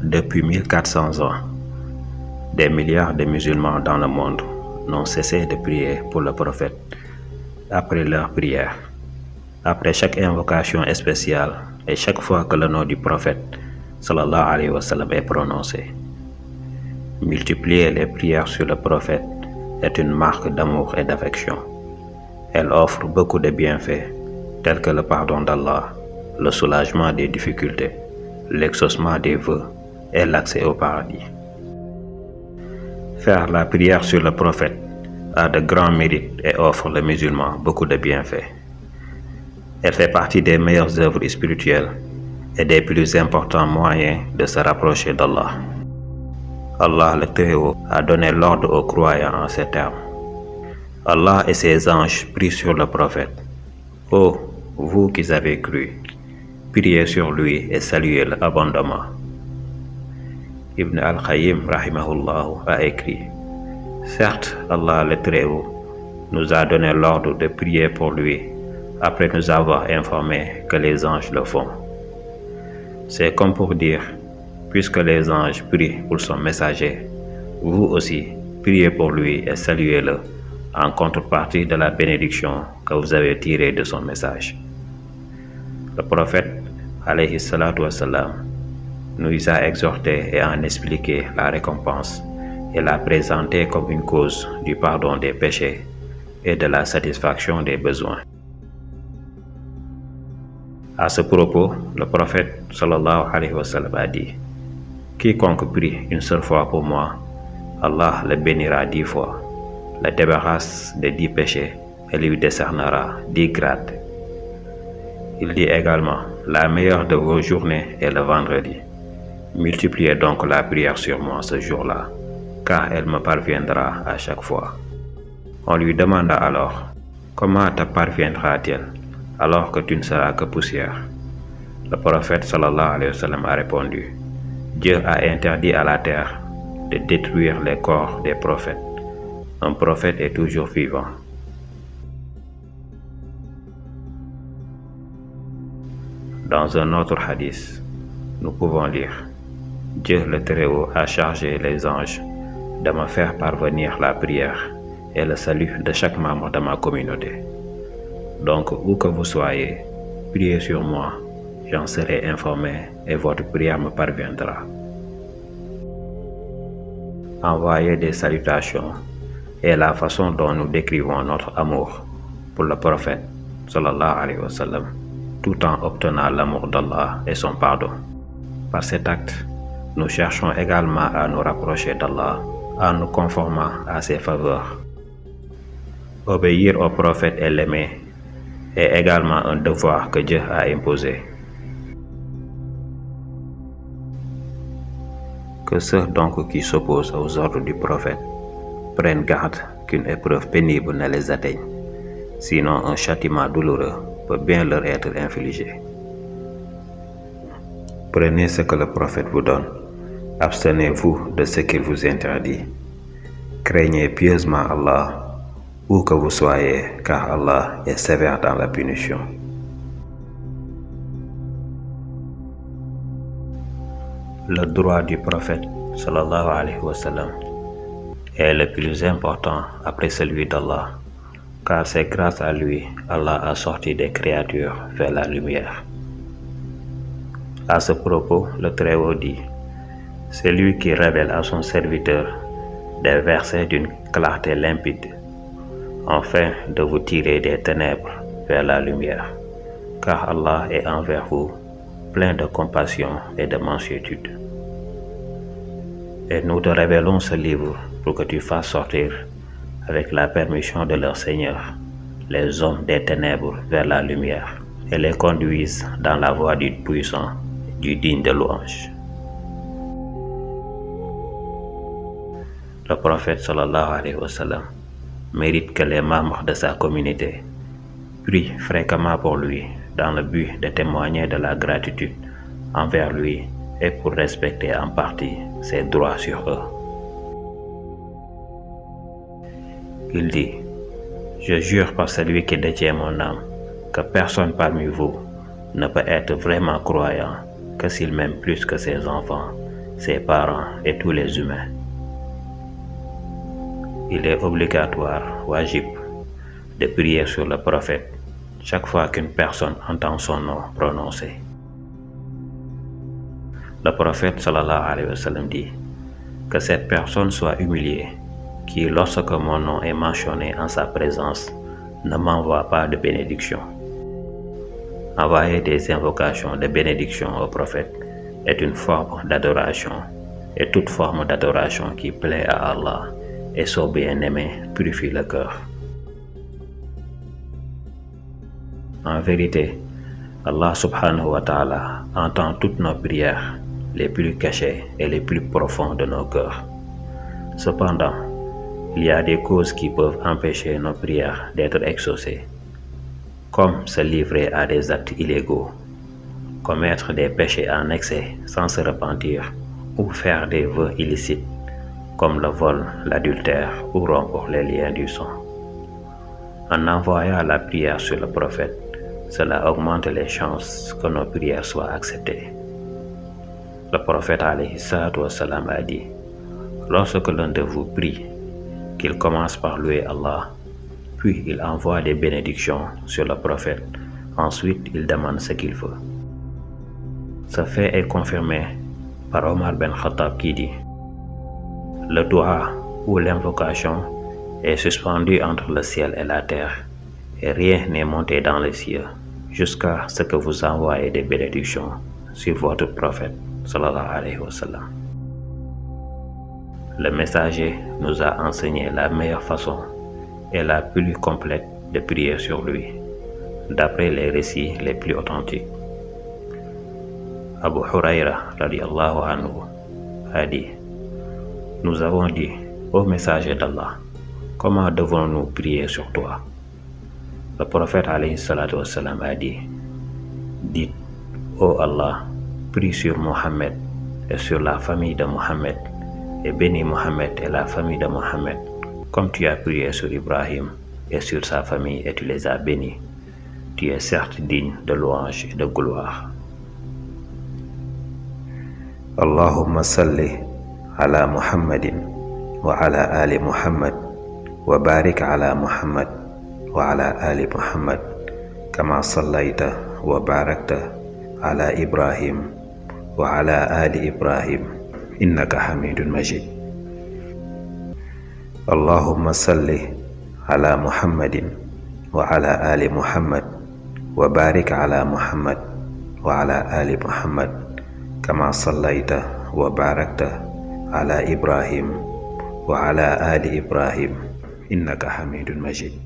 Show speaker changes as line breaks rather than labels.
Depuis 1400 ans, des milliards de musulmans dans le monde n'ont cessé de prier pour le prophète après leur prière. Après chaque invocation spéciale et chaque fois que le nom du prophète sallallahu alayhi wa sallam est prononcé. Multiplier les prières sur le prophète est une marque d'amour et d'affection. Elle offre beaucoup de bienfaits tels que le pardon d'Allah, le soulagement des difficultés, l'exaucement des vœux et l'accès au paradis. Faire la prière sur le prophète a de grands mérites et offre aux musulmans beaucoup de bienfaits. Elle fait partie des meilleures œuvres spirituelles et des plus importants moyens de se rapprocher d'Allah. Allah le Très-Haut a donné l'ordre aux croyants en ces termes. Allah et ses anges prient sur le prophète. Ô vous qui avez cru, priez sur lui et saluez-le abondamment. Ibn al-Qayyim rahimahullah a écrit: certes, Allah le Très-Haut nous a donné l'ordre de prier pour lui après nous avoir informé que les anges le font. C'est comme pour dire, puisque les anges prient pour son messager, vous aussi priez pour lui et saluez-le en contrepartie de la bénédiction que vous avez tirée de son message. Le prophète alayhi salatu wassalam nous a exhortés et en expliqué la récompense et l'a présenté comme une cause du pardon des péchés et de la satisfaction des besoins. À ce propos, le prophète sallallahu alayhi wa sallam a dit: quiconque prie une seule fois pour moi, Allah le bénira 10 fois, le débarrasse de 10 péchés et lui décernera 10 grades. Il dit également: la meilleure de vos journées est le vendredi. Multipliez donc la prière sur moi ce jour-là, car elle me parviendra à chaque fois. On lui demanda alors: comment te parviendra-t-elle alors que tu ne seras que poussière? Le prophète sallallahu alayhi wa sallam a répondu: Dieu a interdit à la terre de détruire les corps des prophètes. Un prophète est toujours vivant. Dans un autre hadith, nous pouvons lire: Dieu le Très-Haut a chargé les anges de me faire parvenir la prière et le salut de chaque membre de ma communauté. Donc, où que vous soyez, priez sur moi, j'en serai informé et votre prière me parviendra. Envoyer des salutations est la façon dont nous décrivons notre amour pour le prophète sallallahu alayhi wa sallam, tout en obtenant l'amour d'Allah et son pardon. Par cet acte, nous cherchons également à nous rapprocher d'Allah en nous conformant à ses faveurs. Obéir au prophète et l'aimer est également un devoir que Dieu a imposé. Que ceux donc qui s'opposent aux ordres du prophète prennent garde qu'une épreuve pénible ne les atteigne, sinon un châtiment douloureux peut bien leur être infligé. Prenez ce que le prophète vous donne, abstenez-vous de ce qu'il vous interdit. Craignez pieusement Allah, où que vous soyez, car Allah est sévère dans la punition. Le droit du prophète sallallahu alayhi wa sallam est le plus important après celui d'Allah, car c'est grâce à lui Allah a sorti des créatures vers la lumière. À ce propos, le Très-Haut dit: c'est lui qui révèle à son serviteur des versets d'une clarté limpide, afin de vous tirer des ténèbres vers la lumière, car Allah est envers vous plein de compassion et de mansuétude. Et nous te révélons ce livre pour que tu fasses sortir, avec la permission de leur Seigneur, les hommes des ténèbres vers la lumière et les conduisent dans la voie du puissant, du digne de louange. Le prophète sallallahu alayhi wa sallam mérite que les membres de sa communauté prient fréquemment pour lui dans le but de témoigner de la gratitude envers lui et pour respecter en partie ses droits sur eux. Il dit: je jure par celui qui détient mon âme que personne parmi vous ne peut être vraiment croyant que s'il m'aime plus que ses enfants ses parents et tous les humains. Il est obligatoire, wajib, de prier sur le prophète chaque fois qu'une personne entend son nom prononcé. Le prophète sallallahu alayhi wa sallam dit que cette personne soit humiliée, qui lorsque mon nom est mentionné en sa présence, ne m'envoie pas de bénédiction. Envoyer des invocations de bénédiction au prophète est une forme d'adoration, et toute forme d'adoration qui plaît à Allah et son bien-aimé purifie le cœur. En vérité, Allah subhanahu wa ta'ala entend toutes nos prières, les plus cachées et les plus profondes de nos cœurs. Cependant, il y a des causes qui peuvent empêcher nos prières d'être exaucées, comme se livrer à des actes illégaux, commettre des péchés en excès sans se repentir, ou faire des vœux illicites, comme le vol, l'adultère ou rompre les liens du sang. En envoyant la prière sur le prophète, cela augmente les chances que nos prières soient acceptées. Le prophète alayhi salatu wassalam a dit: lorsque l'un de vous prie, qu'il commence par louer Allah, puis il envoie des bénédictions sur le prophète, ensuite il demande ce qu'il veut. Ce fait est confirmé par Omar ben Khattab qui dit: le doua ou l'invocation est suspendu entre le ciel et la terre, et rien n'est monté dans les cieux jusqu'à ce que vous envoyez des bénédictions sur votre prophète sallallahu alayhi wa sallam. Le messager nous a enseigné la meilleure façon et la plus complète de prier sur lui, d'après les récits les plus authentiques. Abu Huraira radiyallahu anhu a dit: nous avons dit, ô messager d'Allah, comment devons-nous prier sur toi? Le prophète alayhi salatu wassalam a dit: dites, ô Allah, prie sur Mohammed et sur la famille de Mohammed, et bénis Mohammed et la famille de Mohammed, comme tu as prié sur Ibrahim et sur sa famille et tu les as bénis. Tu es certes digne de louange et de gloire. Allahumma salli ala Muhammadin wa ala ali Muhammad wa barik ala Muhammad wa ala ali Muhammad kama sallaita wa barakta ala Ibrahim wa ala ali Ibrahim innaka hamidun majid. Allahumma salli ala Muhammadin wa ala ali Muhammad wa barik ala Muhammad wa ala ali Muhammad kama sallaita wa barakta ala Ibrahim wa ala ali Ibrahim innaka hamidun majid.